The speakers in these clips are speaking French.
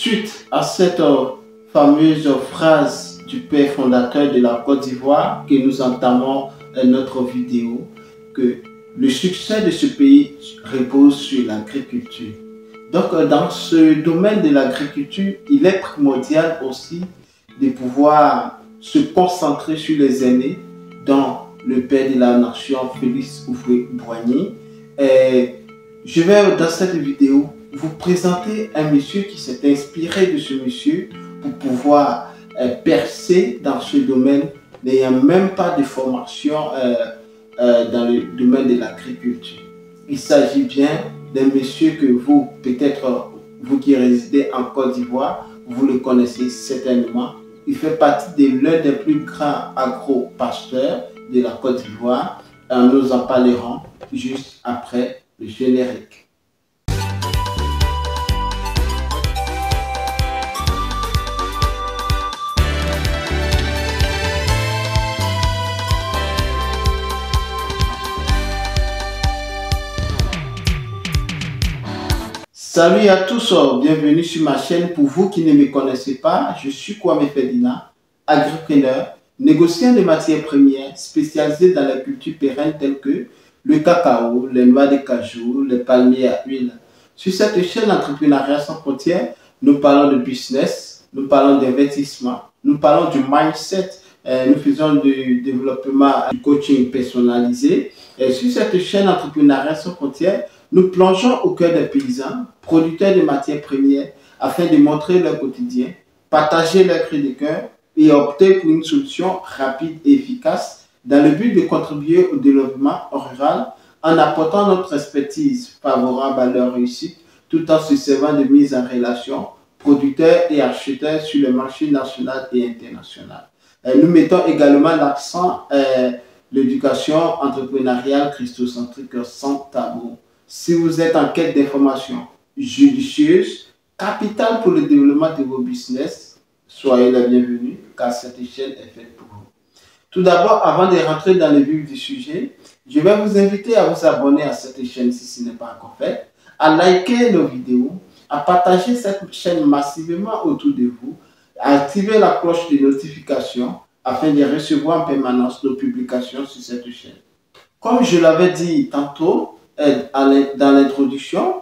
Suite à cette fameuse phrase du père fondateur de la Côte d'Ivoire que nous entamons notre vidéo, que le succès de ce pays repose sur l'agriculture. Donc dans ce domaine de l'agriculture, il est primordial aussi de pouvoir se concentrer sur les aînés, dont le père de la nation, Félix Houphouët-Boigny. Je vais dans cette vidéo vous présenter un monsieur qui s'est inspiré de ce monsieur pour pouvoir percer dans ce domaine, n'ayant même pas de formation dans le domaine de l'agriculture. Il s'agit bien d'un monsieur que vous, peut-être vous qui résidez en Côte d'Ivoire, vous le connaissez certainement. Il fait partie de l'un des plus grands agro-pasteurs de la Côte d'Ivoire. Nous en parlerons juste après le générique. Salut à tous, bienvenue sur ma chaîne. Pour vous qui ne me connaissez pas, je suis Kwame Ferdinand, agripreneur, négociant de matières premières spécialisé dans la culture pérenne telles que le cacao, les noix de cajou, les palmiers à huile. Sur cette chaîne Entrepreneuriat sans frontières, nous parlons de business, nous parlons d'investissement, nous parlons du mindset, nous faisons du développement, du coaching personnalisé. Et sur cette chaîne Entrepreneuriat sans frontières, nous plongeons au cœur des paysans, producteurs de matières premières, afin de montrer leur quotidien, partager leurs cris de cœur et opter pour une solution rapide et efficace dans le but de contribuer au développement rural en apportant notre expertise favorable à leur réussite tout en se servant de mise en relation producteurs et acheteurs sur le marché national et international. Nous mettons également l'accent l'éducation entrepreneuriale christocentrique sans tabou. Si vous êtes en quête d'informations judicieuses, capitales pour le développement de vos business, soyez la bienvenue car cette chaîne est faite pour vous. Tout d'abord, avant de rentrer dans le vif du sujet, je vais vous inviter à vous abonner à cette chaîne si ce n'est pas encore fait, à liker nos vidéos, à partager cette chaîne massivement autour de vous, à activer la cloche de notification afin de recevoir en permanence nos publications sur cette chaîne. Comme je l'avais dit tantôt, dans l'introduction,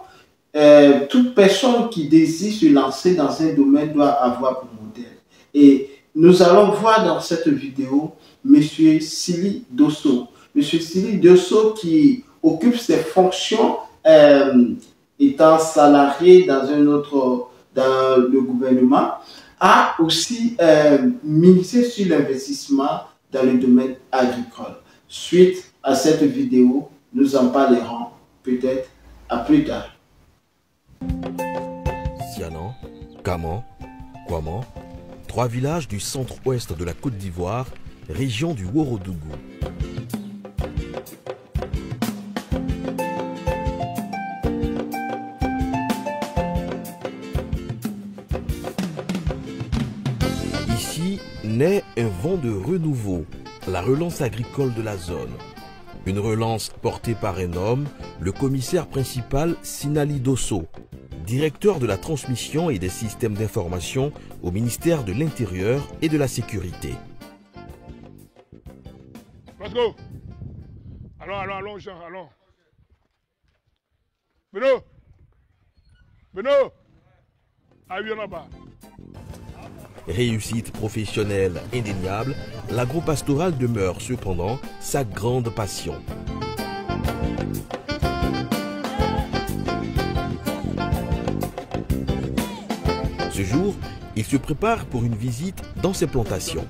toute personne qui désire se lancer dans un domaine doit avoir pour modèle. Et nous allons voir dans cette vidéo M. Sili Dosso. M. Sili Dosso qui occupe ses fonctions étant salarié dans le gouvernement, a aussi misé sur l'investissement dans le domaine agricole. Suite à cette vidéo, nous en parlerons peut-être à plus tard. Sianan, Kaman, Kwaman, 3 villages du centre-ouest de la Côte d'Ivoire, région du Ouorodougou. Ici naît un vent de renouveau, la relance agricole de la zone. Une relance portée par un homme, le commissaire principal Sinali Dosso, directeur de la transmission et des systèmes d'information au ministère de l'Intérieur et de la Sécurité. Let's go. Allons, Jean, allons. Beno. Ah oui, là-bas. Réussite professionnelle indéniable, l'agro-pastoral demeure cependant sa grande passion. Ce jour, il se prépare pour une visite dans ses plantations.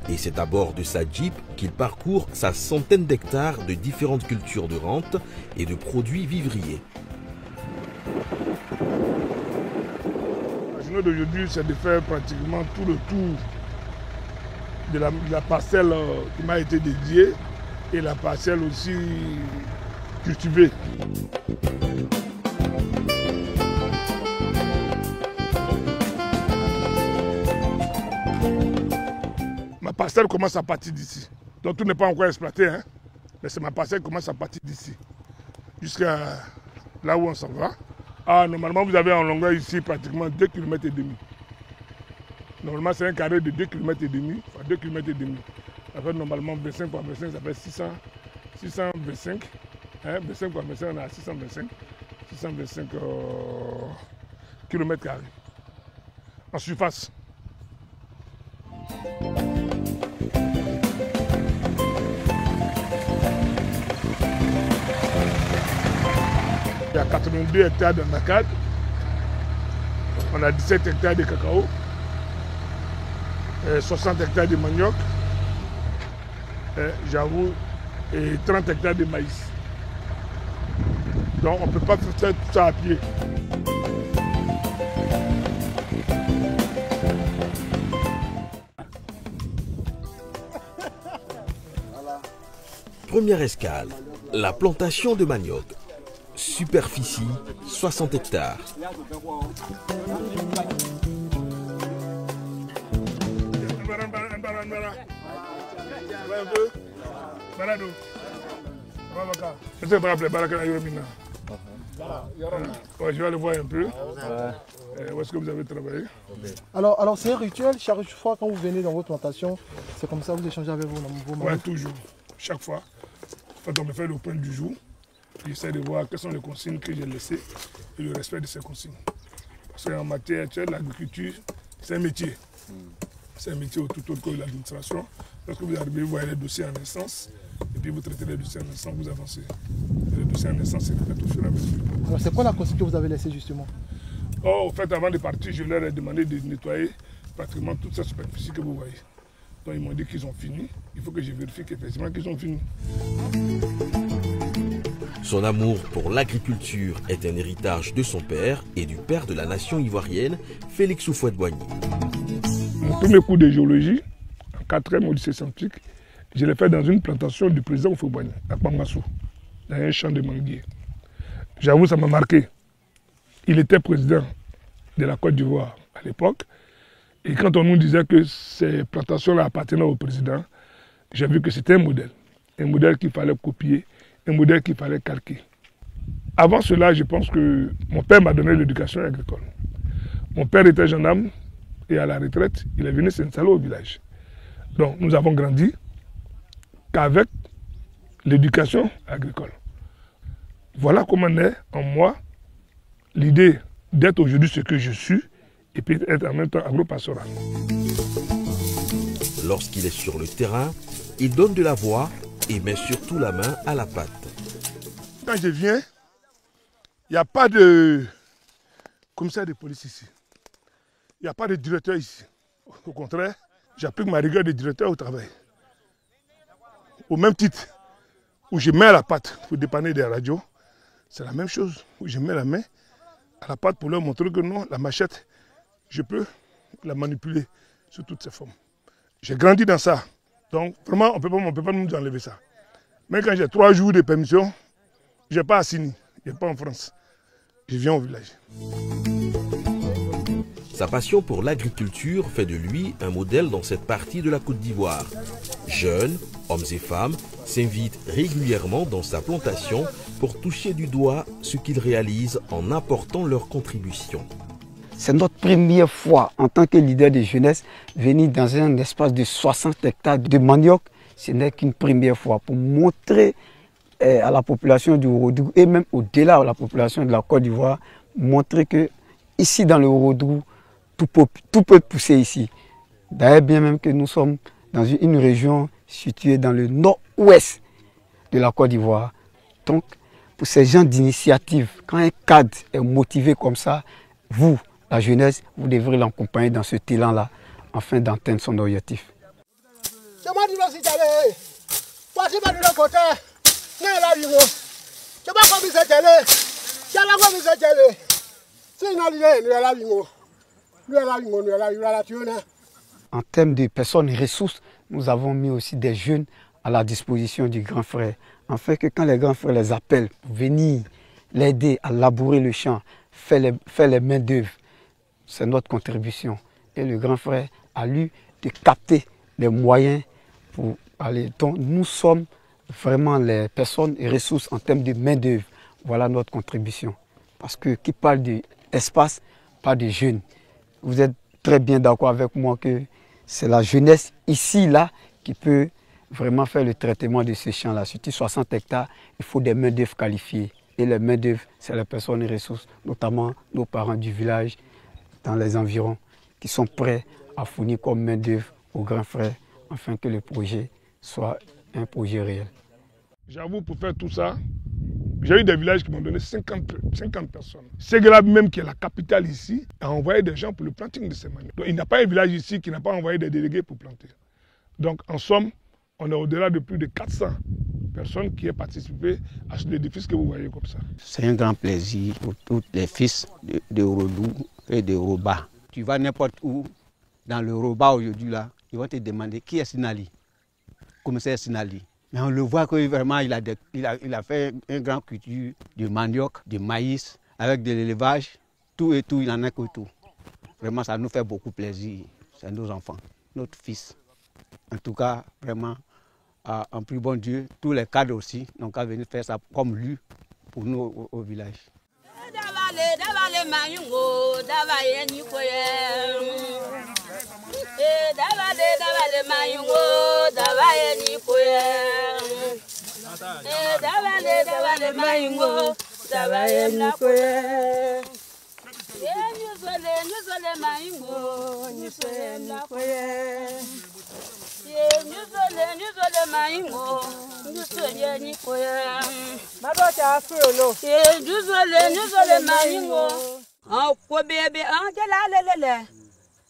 Et c'est à bord de sa Jeep qu'il parcourt sa centaine d'hectares de différentes cultures de rente et de produits vivriers. La journée d'aujourd'hui, c'est de faire pratiquement tout le tour de la parcelle qui m'a été dédiée et la parcelle aussi cultivée. Ma parcelle commence à partir d'ici. Donc tout n'est pas encore exploité, hein? Mais c'est ma parcelle qui commence à partir d'ici. Jusqu'à là où on s'en va. Ah, normalement, vous avez en longueur ici pratiquement 2,5 km. Normalement, c'est un carré de 2,5 km, enfin 2,5 km. Ça fait normalement 25 par 25, ça fait 625. Hein, 25 par 25, on a 625 km carrés en surface. Il y a 82 hectares de macade, on a 17 hectares de cacao, 60 hectares de manioc, j'avoue, et 30 hectares de maïs. Donc on ne peut pas faire tout ça à pied. Première escale, la plantation de manioc. Superficie 60 hectares. Ouais, je vais aller voir un peu. Où est-ce que vous avez travaillé? Alors c'est un rituel, chaque fois quand vous venez dans votre plantation, c'est comme ça, vous échangez avec vos maris? Oui, toujours, chaque fois. En fait, on me fait le point du jour. J'essaie de voir quelles sont les consignes que j'ai laissées et le respect de ces consignes. Parce qu'en matière actuelle, l'agriculture, c'est un métier. C'est un métier tout autour de l'administration. Lorsque vous arrivez, vous voyez les dossiers en instance, et puis vous traitez les dossiers en instance, vous avancez. Et les dossiers en instance, c'est fait au fur et à mesure. Alors c'est quoi la consigne que vous avez laissée justement? Oh, en fait, avant de partir, je leur ai demandé de nettoyer pratiquement toute cette superficie que vous voyez. Donc ils m'ont dit qu'ils ont fini. Il faut que je vérifie qu'effectivement qu'ils ont fini. Son amour pour l'agriculture est un héritage de son père et du père de la nation ivoirienne, Félix Houphouët-Boigny. Mon premier cours de géologie, en 4e au lycée scientifique, je l'ai fait dans une plantation du président Houphouët-Boigny, à Pamassou, dans un champ de manguiers. J'avoue, ça m'a marqué. Il était président de la Côte d'Ivoire à l'époque. Et quand on nous disait que ces plantations-là appartenaient au président, j'ai vu que c'était un modèle qu'il fallait copier, un modèle qu'il fallait calquer. Avant cela, je pense que mon père m'a donné l'éducation agricole. Mon père était gendarme et à la retraite, il est venu s'installer au village. Donc nous avons grandi qu'avec l'éducation agricole. Voilà comment naît en moi l'idée d'être aujourd'hui ce que je suis et puis être en même temps agro-pastoral. Lorsqu'il est sur le terrain, il donne de la voix et met surtout la main à la pâte. Quand je viens, il n'y a pas de commissaire de police ici. Il n'y a pas de directeur ici. Au contraire, j'applique ma rigueur de directeur au travail. Au même titre où je mets à la pâte pour dépanner des radios, c'est la même chose où je mets la main à la pâte pour leur montrer que non, la machette, je peux la manipuler sous toutes ses formes. J'ai grandi dans ça. Donc vraiment, on ne peut pas nous enlever ça. Mais quand j'ai 3 jours de permission, je n'ai pas à Sini, je n'ai pas en France. Je viens au village. Sa passion pour l'agriculture fait de lui un modèle dans cette partie de la Côte d'Ivoire. Jeunes, hommes et femmes s'invitent régulièrement dans sa plantation pour toucher du doigt ce qu'ils réalisent en apportant leur contribution. C'est notre première fois en tant que leader de jeunesse venir dans un espace de 60 hectares de manioc. Ce n'est qu'une première fois pour montrer à la population du Ourodougou et même au-delà de la population de la Côte d'Ivoire, montrer que ici dans le Ourodougou, tout peut pousser ici. D'ailleurs, bien même que nous sommes dans une région située dans le nord-ouest de la Côte d'Ivoire. Donc, pour ces gens d'initiative, quand un cadre est motivé comme ça, vous, la jeunesse, vous devrez l'accompagner dans ce élan-là, afin d'atteindre son objectif. En termes de personnes et ressources, nous avons mis aussi des jeunes à la disposition du grand frère, afin que quand les grands frères les appellent pour venir l'aider à labourer le champ, faire les mains d'œuvre, c'est notre contribution. Et le grand frère a lu de capter les moyens pour aller. Donc nous sommes vraiment les personnes et ressources en termes de main d'œuvre. Voilà notre contribution. Parce que qui parle d'espace, parle de jeunes. Vous êtes très bien d'accord avec moi que c'est la jeunesse ici, là, qui peut vraiment faire le traitement de ces champs-là. Surtout 60 hectares, il faut des main-d'œuvre qualifiées. Et les main-d'œuvre, c'est les personnes et ressources, notamment nos parents du village, dans les environs, qui sont prêts à fournir comme main-d'œuvre aux grands frères, afin que le projet soit un projet réel. J'avoue, pour faire tout ça, j'ai eu des villages qui m'ont donné 50 personnes. Ségrab même, qui est la capitale ici, a envoyé des gens pour le planting de ces maniocs. Donc il n'y a pas un village ici qui n'a pas envoyé des délégués pour planter. Donc en somme, on est au-delà de plus de 400 personnes qui ont participé à cet édifice que vous voyez comme ça. C'est un grand plaisir pour tous les fils de Rodou et de Roba. Tu vas n'importe où, dans le Roba aujourd'hui, là, ils vont te demander qui est Sinali, commissaire Sinali. Mais on le voit que vraiment il a fait un grand culture de manioc, de maïs, avec de l'élevage, tout et tout, il en a que tout. Vraiment, ça nous fait beaucoup plaisir. C'est nos enfants, notre fils. En tout cas, vraiment, en plus bon Dieu, tous les cadres aussi, donc à venir faire ça comme lui pour nous au village.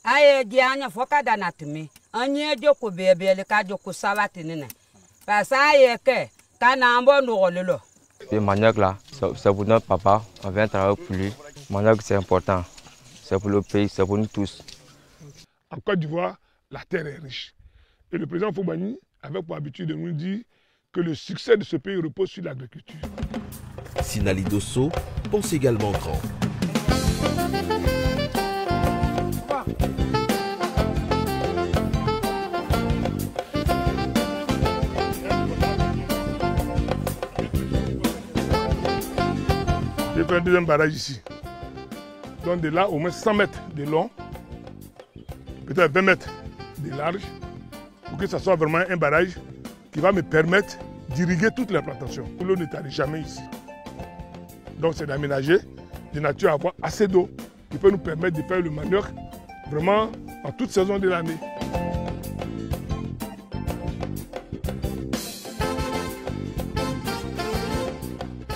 Aye dianya foka danatumi anye joko bebe le ka joko sawatinene pasa yeke kana ambo ndolelo. Le manioc là, c'est pour notre papa, on vient travailler pour lui. Le manioc c'est important, c'est pour le pays, c'est pour nous tous. En Côte d'Ivoire, la terre est riche. Et le président Foubani avait pour habitude de nous dire que le succès de ce pays repose sur l'agriculture. Sinali Dosso pense également grand. J'ai fait un deuxième barrage ici. Donc de là, au moins 100 mètres de long, peut-être 20 mètres de large, pour que ce soit vraiment un barrage qui va me permettre d'irriguer toutes les plantations. L'eau ne t'arrive jamais ici. Donc c'est d'aménager, de nature à avoir assez d'eau qui peut nous permettre de faire le manioc vraiment en toute saison de l'année.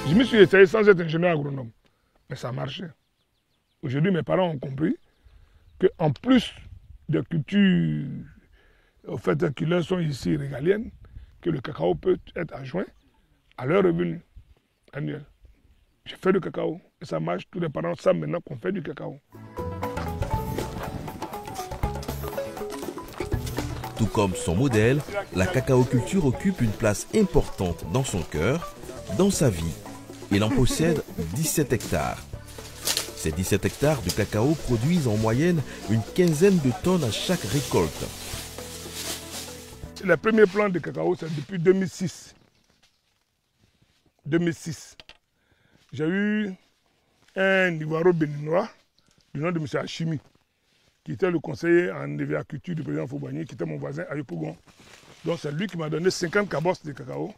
Je me suis essayé sans être ingénieur agronome, mais ça a marché. Aujourd'hui, mes parents ont compris qu'en plus des cultures au fait qui leur sont ici régaliennes, que le cacao peut être adjoint à leur revenu annuel. J'ai fait du cacao et ça marche. Tous les parents savent maintenant qu'on fait du cacao. Tout comme son modèle, la cacaoculture occupe une place importante dans son cœur, dans sa vie. Il en possède 17 hectares. Ces 17 hectares de cacao produisent en moyenne une quinzaine de tonnes à chaque récolte. Les premiers plants de cacao, c'est depuis 2006. 2006. J'ai eu un Ivoiro-béninois du nom de M. Hachimi, qui était le conseiller en agriculture du président Foubani, qui était mon voisin à Yopougon. Donc c'est lui qui m'a donné 50 cabosses de cacao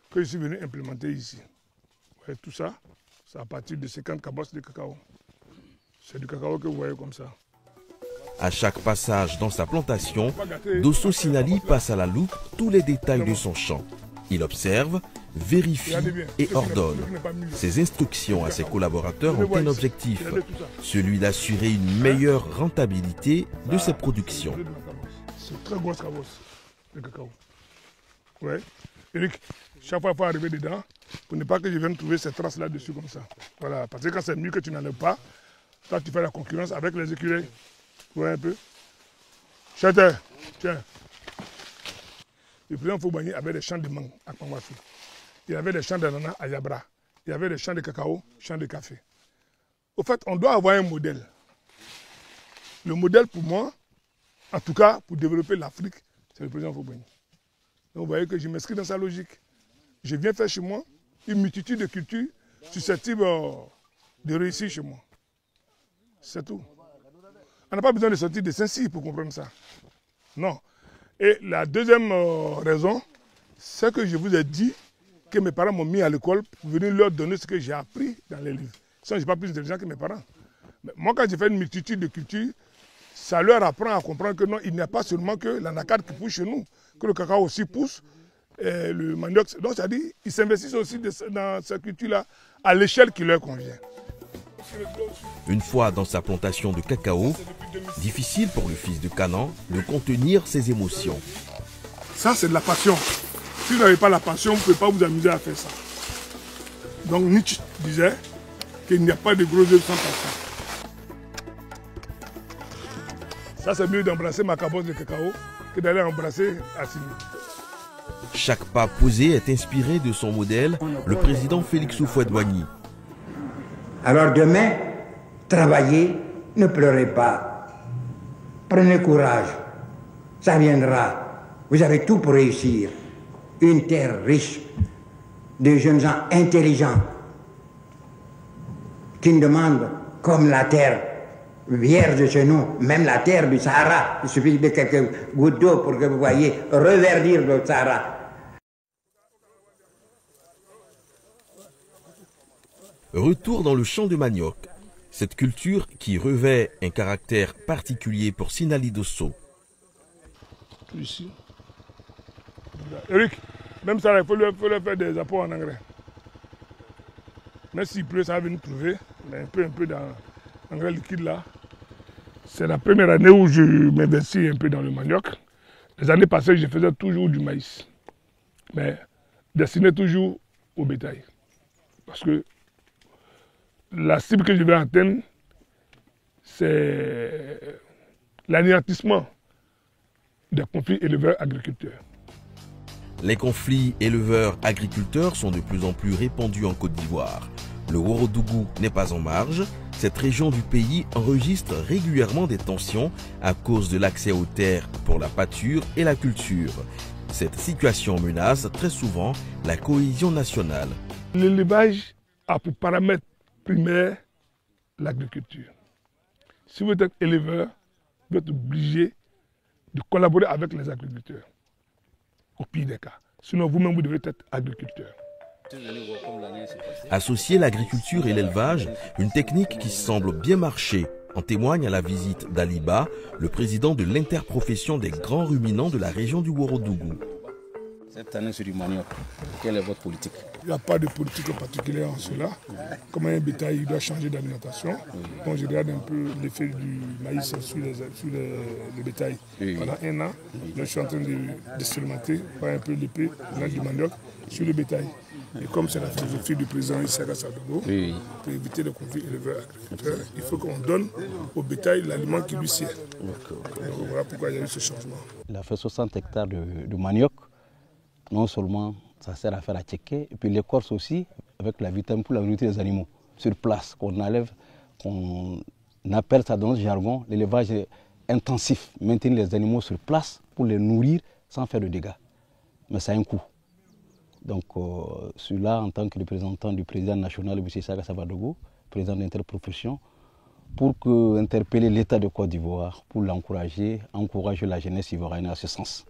que je suis venu implémenter ici. Vous voyez tout ça, c'est à partir de 50 cabosses de cacao. C'est du cacao que vous voyez comme ça. À chaque passage dans sa plantation, Dosso Sinali passe à la loupe tous les détails de son champ. Il observe, vérifie et ordonne. Ses instructions à ses collaborateurs ont un objectif, celui d'assurer une meilleure rentabilité de ses productions. C'est très grosse cabosse de cacao. Ouais. Eric, chaque fois il faut arriver dedans pour ne pas que je vienne trouver ces traces là-dessus comme ça. Voilà, parce que quand c'est mieux que tu n'en aies pas, toi tu fais la concurrence avec les écureuils. Vous voyez un peu. Château, tiens. Le président Foubani avait des champs de mangue à Pangwassou. Il avait des champs d'ananas à Yabra. Il y avait des champs de cacao, champs de café. Au fait, on doit avoir un modèle. Le modèle pour moi, en tout cas pour développer l'Afrique, c'est le président Foubani. Donc vous voyez que je m'inscris dans sa logique. Je viens faire chez moi une multitude de cultures susceptibles de réussir chez moi. C'est tout. On n'a pas besoin de sortir de Saint-Cyr pour comprendre ça. Non. Et la deuxième raison, c'est que je vous ai dit que mes parents m'ont mis à l'école pour venir leur donner ce que j'ai appris dans les livres. Sinon, je n'ai pas plus intelligent que mes parents. Mais moi, quand j'ai fait une multitude de cultures, ça leur apprend à comprendre que non, il n'y a pas seulement que l'anacarde qui pousse chez nous, que le cacao aussi pousse, et le manioc. Donc, ça dit, ils s'investissent aussi dans cette culture-là à l'échelle qui leur convient. Une fois dans sa plantation de cacao, difficile pour le fils de Canaan de contenir ses émotions. Ça, c'est de la passion. Si vous n'avez pas la passion, vous ne pouvez pas vous amuser à faire ça. Donc Nietzsche disait qu'il n'y a pas de gros œufs sans passion. Ça, c'est mieux d'embrasser ma cabosse de cacao que d'aller embrasser Assimi. Chaque pas posé est inspiré de son modèle, le président Félix Houphouët-Boigny. Alors demain, travaillez, ne pleurez pas. Prenez courage, ça viendra. Vous avez tout pour réussir. Une terre riche, de jeunes gens intelligents, qui ne demandent, comme la terre vierge chez nous, même la terre du Sahara, il suffit de quelques gouttes d'eau pour que vous voyez reverdir le Sahara. Retour dans le champ de manioc, cette culture qui revêt un caractère particulier pour Sinali Dosso. Tout ici. Eric, même ça, il faut leur faire des apports en engrais. Même s'il pleut, ça va venir trouver. Mais un peu dans l'engrais liquide là. C'est la première année où je m'investis un peu dans le manioc. Les années passées, je faisais toujours du maïs. Mais destiné toujours au bétail. Parce que la cible que je vais atteindre, c'est l'anéantissement des conflits éleveurs-agriculteurs. Les conflits éleveurs-agriculteurs sont de plus en plus répandus en Côte d'Ivoire. Le Ouorodougou n'est pas en marge. Cette région du pays enregistre régulièrement des tensions à cause de l'accès aux terres pour la pâture et la culture. Cette situation menace très souvent la cohésion nationale. L'élevage a pour paramètre primaire l'agriculture. Si vous êtes éleveur, vous êtes obligé de collaborer avec les agriculteurs, au pire des cas. Sinon, vous-même, vous devez être agriculteur. Associer l'agriculture et l'élevage, une technique qui semble bien marcher, en témoigne à la visite d'Aliba, le président de l'interprofession des grands ruminants de la région du Ouorodougou. Cette année, c'est du manioc. Quelle est votre politique? Il n'y a pas de politique particulière en cela. Comme un bétail, il doit changer d'alimentation. Donc je regarde un peu l'effet du maïs sur le bétail. Pendant un an, là, je suis en train d'expérimenter, voir un peu l'effet du manioc sur le bétail. Et comme c'est la philosophie du président Issaka Sadogo, pour éviter les conflits éleveurs-agriculteurs, il faut qu'on donne au bétail l'aliment qui lui sert. Donc voilà pourquoi il y a eu ce changement. Il a fait 60 hectares de manioc. Non seulement ça sert à faire à checker, et puis l'écorce aussi, avec la vitamine pour la nourriture des animaux, sur place, qu'on enlève, qu'on appelle ça dans notre jargon, l'élevage intensif, maintenir les animaux sur place pour les nourrir sans faire de dégâts. Mais ça a un coût. Donc, celui-là, en tant que représentant du président national, M. Issaka Sabadogo, président d'interprofession, pour interpeller l'État de Côte d'Ivoire, pour l'encourager, encourager la jeunesse ivoirienne à ce sens.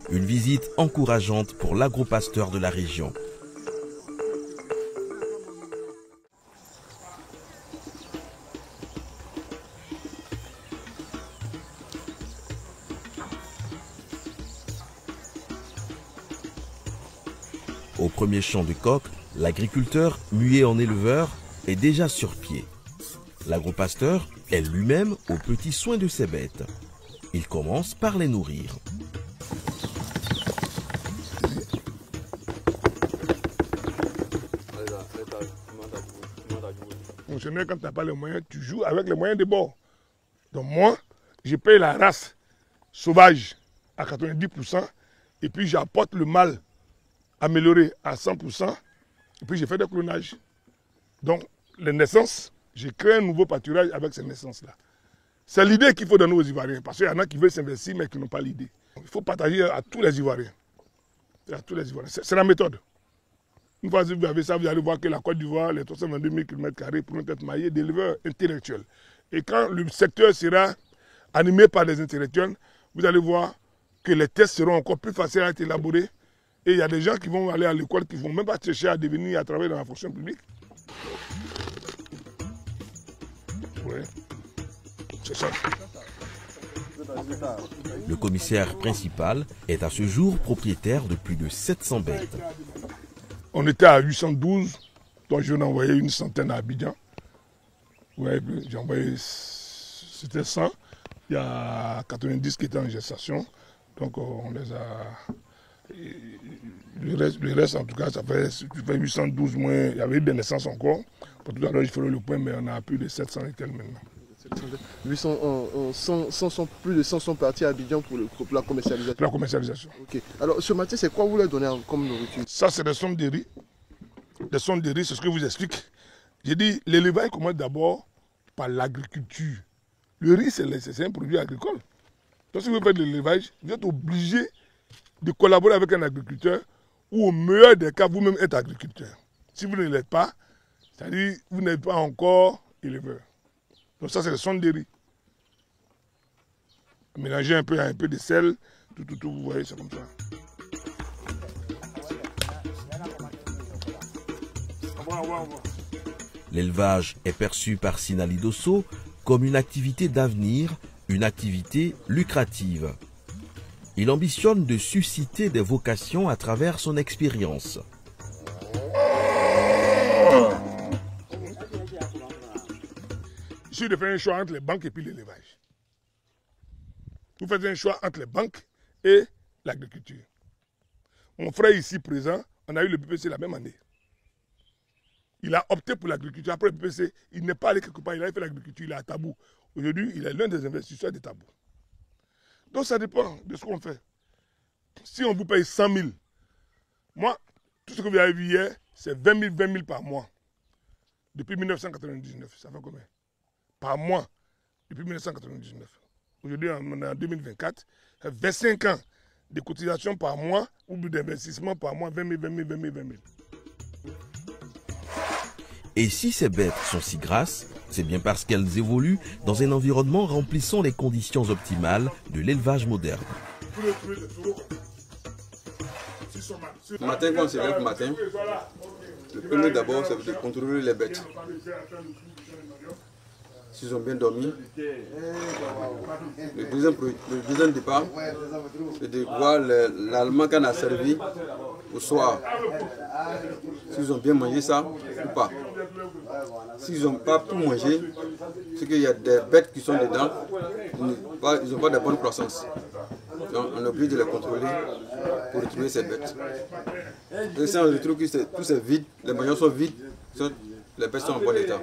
Une visite encourageante pour l'agropasteur de la région. Au premier champ de coq, l'agriculteur, muet en éleveur, est déjà sur pied. L'agropasteur est lui-même aux petits soins de ses bêtes. Il commence par les nourrir. Fonctionnaire, quand tu n'as pas les moyens, tu joues avec les moyens de bord. Donc moi, je paye la race sauvage à 90%, et puis j'apporte le mâle amélioré à 100%, et puis j'ai fait des clonages. Donc les naissances, j'ai créé un nouveau pâturage avec ces naissances-là. C'est l'idée qu'il faut donner aux Ivoiriens, parce qu'il y en a qui veulent s'investir mais qui n'ont pas l'idée. Il faut partager à tous les Ivoiriens. À tous les Ivoiriens. C'est la méthode. Une fois que vous avez ça, vous allez voir que la Côte d'Ivoire, les 322 000 km² pourront être maillés d'éleveurs intellectuels. Et quand le secteur sera animé par des intellectuels, vous allez voir que les tests seront encore plus faciles à être élaborés. Et il y a des gens qui vont aller à l'école, qui ne vont même pas chercher à devenir, à travailler dans la fonction publique. Oui, c'est ça. Le commissaire principal est à ce jour propriétaire de plus de 700 bêtes. On était à 812, donc je vais envoyer une centaine à Abidjan. Ouais, j'ai envoyé, c'était 100. Il y a 90 qui étaient en gestation. Donc on les a... Le reste, en tout cas, ça fait 812 moins. Il y avait eu des naissances encore. Pour tout à l'heure, je ferai le point, mais on a plus de 700 et quelques maintenant. 800, plus de 100 sont partis à Abidjan pour la commercialisation. Pour la commercialisation. Ok. Alors, ce matin, c'est quoi vous leur donnez comme nourriture? Ça, c'est des sondes de riz. Des sondes de riz, c'est ce que je vous explique. J'ai dit, l'élevage commence d'abord par l'agriculture. Le riz, c'est un produit agricole. Donc, si vous faites de l'élevage, vous êtes obligé de collaborer avec un agriculteur ou au meilleur des cas, vous-même êtes agriculteur. Si vous ne l'êtes pas, c'est-à-dire que vous n'êtes pas encore éleveur. Donc ça, c'est le son de riz. Mélanger un peu de sel, tout, vous voyez, c'est comme ça. L'élevage est perçu par Sinali Dosso comme une activité d'avenir, une activité lucrative. Il ambitionne de susciter des vocations à travers son expérience. Ici, de faire un choix entre les banques et puis l'élevage. Vous faites un choix entre les banques et l'agriculture. Mon frère ici présent, on a eu le BPC la même année. Il a opté pour l'agriculture. Après le BPC, il n'est pas allé quelque part, il a fait l'agriculture, il est à Tabou. Aujourd'hui, il est l'un des investisseurs de Tabou. Donc ça dépend de ce qu'on fait. Si on vous paye 100 000, moi, tout ce que vous avez vu hier, c'est 20 000 par mois. Depuis 1999, ça fait combien? Par mois, depuis 1999. Aujourd'hui, on est en 2024, ça fait 25 ans de cotisation par mois ou d'investissement par mois, 20 000. Et si ces bêtes sont si grasses, c'est bien parce qu'elles évoluent dans un environnement remplissant les conditions optimales de l'élevage moderne. Le matin, quand on se lève le matin, le premier d'abord, c'est de contrôler les bêtes. S'ils ont bien dormi. Le deuxième départ, c'est de voir l'aliment qu'on a servi au soir. S'ils ont bien mangé ça ou pas. S'ils n'ont pas tout mangé, c'est qu'il y a des bêtes qui sont dedans, ils n'ont pas de bonne croissance. Donc on est obligé de les contrôler pour retrouver ces bêtes. Et si on retrouve que tout c'est vide, les maillons sont vides, les bêtes sont en bon état.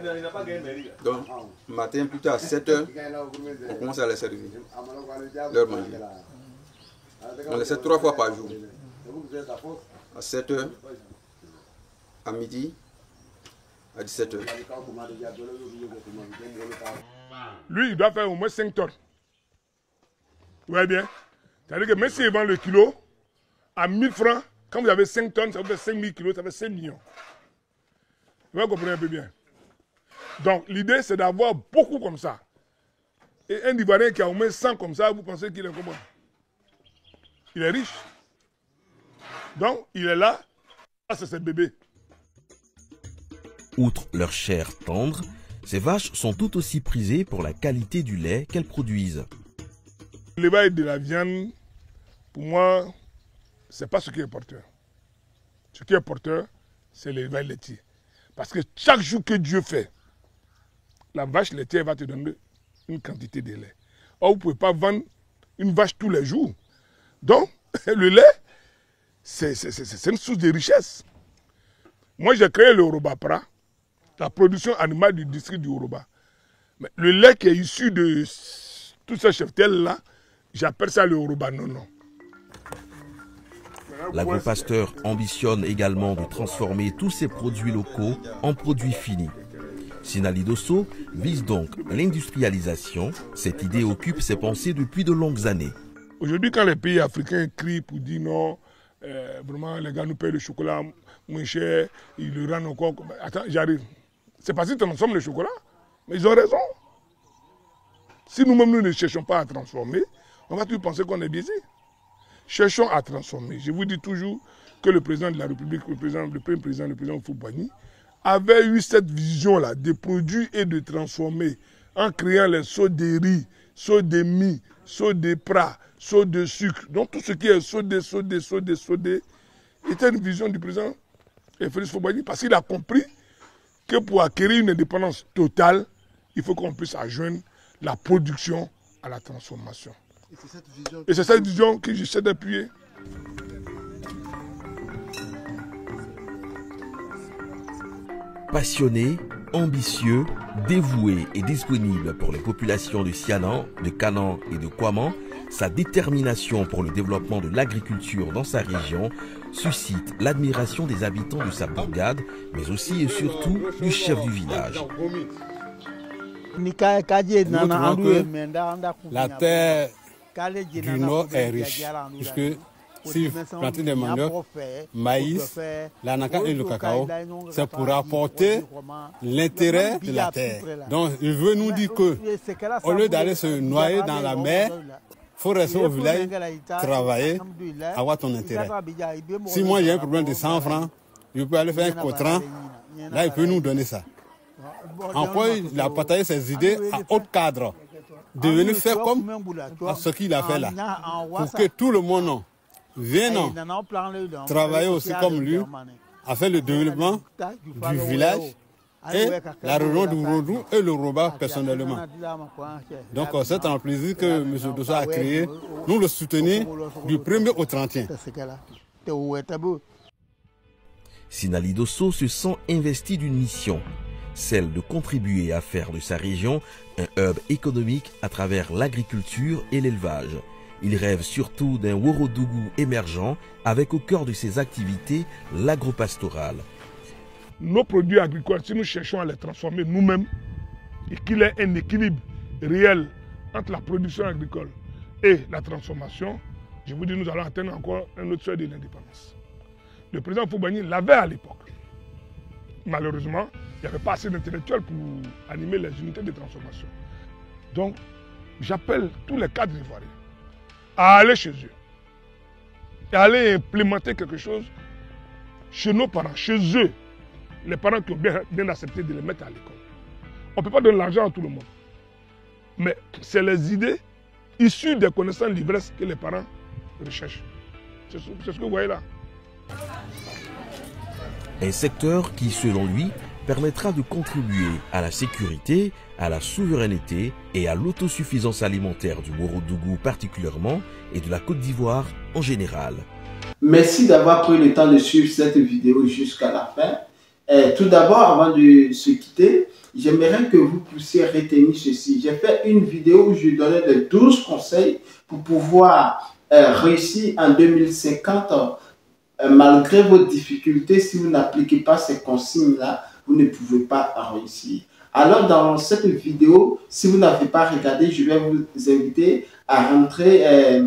Donc, le matin, plutôt à 7 h, on commence à les servir, leur manger. On les sert 3 fois par jour. À 7 h, à midi, à 17 h. Lui, il doit faire au moins 5 tonnes. Vous voyez bien? C'est-à-dire que même s'il vend le kilo à 1000 francs, quand vous avez 5 tonnes, ça vous fait 5000 kilos, ça fait 5 millions. Vous comprenez un peu bien. Donc l'idée, c'est d'avoir beaucoup comme ça. Et un Ivoirien qui a au moins 100 comme ça, vous pensez qu'il est comment? Il est riche. Donc il est là, ça c'est ses bébés. Outre leur chair tendre, ces vaches sont tout aussi prisées pour la qualité du lait qu'elles produisent. L'élevage de la viande, pour moi, ce n'est pas ce qui est porteur. Ce qui est porteur, c'est l'élevage laitier. Parce que chaque jour que Dieu fait, la vache laitière va te donner une quantité de lait. Or, vous ne pouvez pas vendre une vache tous les jours. Donc, le lait, c'est une source de richesse. Moi, j'ai créé le Orobapra, la production animale du district du Oroba. Mais le lait qui est issu de tous ces cheptels-là, j'appelle ça le Oroba non. L'agropasteur ambitionne également de transformer tous ses produits locaux en produits finis. Sinali Dosso vise donc l'industrialisation. Cette idée occupe ses pensées depuis de longues années. Aujourd'hui, quand les pays africains crient pour dire non, vraiment les gars nous payent le chocolat, moins cher, ils le rendent encore. Attends, j'arrive. C'est parce qu'ils transforment le chocolat. Mais ils ont raison. Si nous-mêmes, nous ne cherchons pas à transformer, on va toujours penser qu'on est biaisé. Cherchons à transformer. Je vous dis toujours que le président de la République, le premier président, le président Houphouët-Boigny, avait eu cette vision-là de produire et de transformer en créant les sauts de riz, sauts de mie, sauts de prat, sauts de sucre. Donc tout ce qui est sodé, était une vision du président Félix Houphouët-Boigny parce qu'il a compris que pour acquérir une indépendance totale, il faut qu'on puisse adjoindre la production à la transformation. Et c'est cette vision que j'essaie d'appuyer. Passionné, ambitieux, dévoué et disponible pour les populations de Sianan, de Kanan et de Kouaman, sa détermination pour le développement de l'agriculture dans sa région suscite l'admiration des habitants de sa bourgade, mais aussi et surtout du chef du village. La terre du Nord est riche, puisque si vous plantez des maniocs, maïs, l'anakan et le cacao, c'est pour apporter l'intérêt de la terre. Donc il veut nous dire que, au lieu d'aller se noyer dans la mer, il faut rester au village, travailler, avoir ton intérêt. Si moi j'ai un problème de 100 francs, je peux aller faire un cotran, là il peut nous donner ça. Encore, il a partagé ses idées à haut cadre, de venir faire comme ce qu'il a fait là, pour que tout le monde vienne travailler aussi comme lui, à faire le développement du village et la région du Rodou et le Roba personnellement. Donc c'est un plaisir que M. Dosso a créé, nous le soutenons du 1er au 31. Sinali Dosso se sent investi d'une mission, celle de contribuer à faire de sa région un hub économique à travers l'agriculture et l'élevage. Il rêve surtout d'un Ourodougou émergent avec au cœur de ses activités l'agropastorale. Nos produits agricoles, si nous cherchons à les transformer nous-mêmes et qu'il y ait un équilibre réel entre la production agricole et la transformation, je vous dis, nous allons atteindre encore un autre seuil de l'indépendance. Le président Houphouët-Boigny l'avait à l'époque. Malheureusement, il n'y avait pas assez d'intellectuels pour animer les unités de transformation. Donc, j'appelle tous les cadres ivoiriens à aller chez eux et à aller implémenter quelque chose chez nos parents, chez eux, les parents qui ont bien accepté de les mettre à l'école. On ne peut pas donner l'argent à tout le monde, mais c'est les idées issues des connaissances livresques que les parents recherchent. C'est ce que vous voyez là. Un secteur qui, selon lui, permettra de contribuer à la sécurité, à la souveraineté et à l'autosuffisance alimentaire du Ourodougou particulièrement et de la Côte d'Ivoire en général. Merci d'avoir pris le temps de suivre cette vidéo jusqu'à la fin. Tout d'abord, avant de se quitter, j'aimerais que vous puissiez retenir ceci. J'ai fait une vidéo où je donnais les 12 conseils pour pouvoir réussir en 2050. Malgré vos difficultés, si vous n'appliquez pas ces consignes-là, vous ne pouvez pas réussir. Alors, dans cette vidéo, si vous n'avez pas regardé, je vais vous inviter à rentrer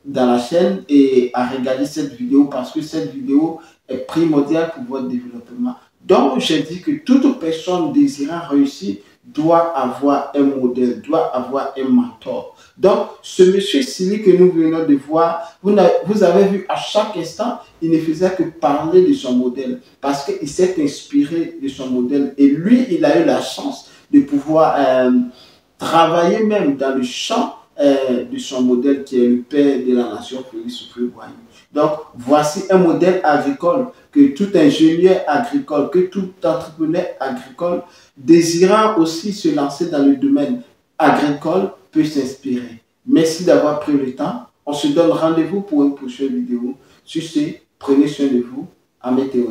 dans la chaîne et à regarder cette vidéo parce que cette vidéo est primordiale pour votre développement. Donc, je dis que toute personne désirant réussir doit avoir un modèle, doit avoir un mentor. Donc, ce monsieur Sili que nous venons de voir, vous avez vu à chaque instant, il ne faisait que parler de son modèle parce qu'il s'est inspiré de son modèle. Et lui, il a eu la chance de pouvoir travailler même dans le champ de son modèle qui est le père de la nation, Félix Houphouët-Boigny. Donc, voici un modèle agricole que tout ingénieur agricole, que tout entrepreneur agricole désirant aussi se lancer dans le domaine agricole peut s'inspirer. Merci d'avoir pris le temps. On se donne rendez-vous pour une prochaine vidéo. Sur ce, prenez soin de vous. À météo.